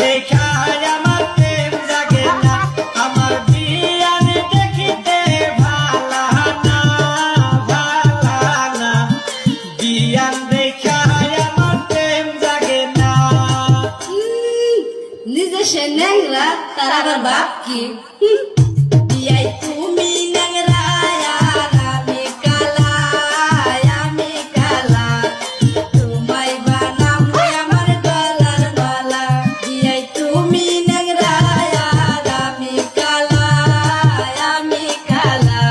দেখা আমার প্রেম জাগে না, আমার বিয়ান দেখিতে ভালা না, ভালা না, বিয়ান দেখা আমার প্রেম জাগে না। নিজে সে ন্যাংরা তার আবার বাপ কি? বিয়াই তুমি ন্যাংরা আর আমি কালা, আমি কালা, তোমায় বানাবো আমার গলার মালা। বিয়াই তুমি ন্যাংরা আর আমি কালা, আমি কালা,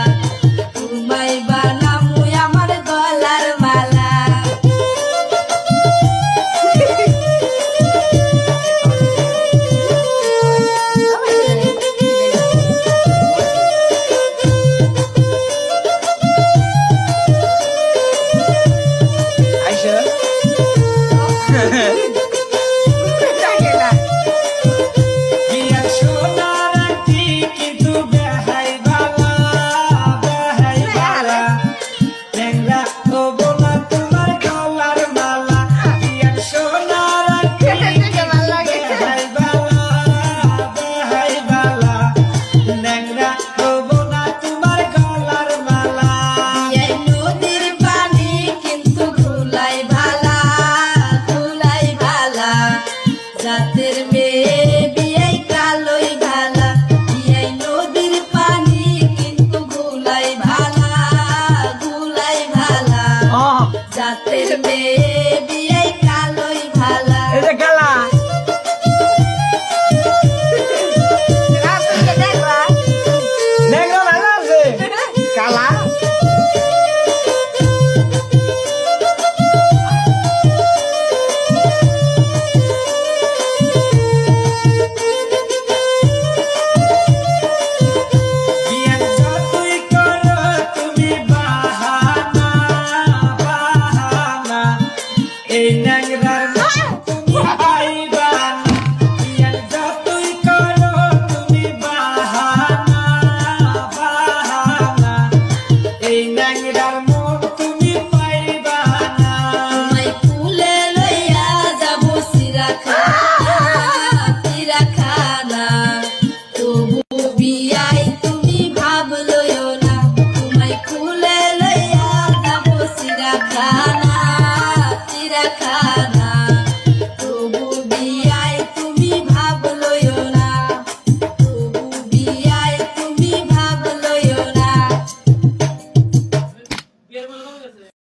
তোমায় বানাবো আমার গলার মালা। আইসা বিয়ার সোনার আংটি কিন্তু বেহাই বালা, বেহাই বালা, ন্যাংরা হবো না তোমার গলার মালা। বিয়ার সোনার আংটি বেহাই বালা, বেহাই বালা, ন্যাংরা হবো না তোমার গলার মালা। বিয়াই নদীর পানি কিন্তু ধুলাই ভালা, ধুলাই ভালা, জাতের মেয়ে বিয়াই কালোই ভালা। বিয়াই নদীর পানি কিন্তু ধুলাই ভালা, ধুলাই ভালা, জাতের মেয়ে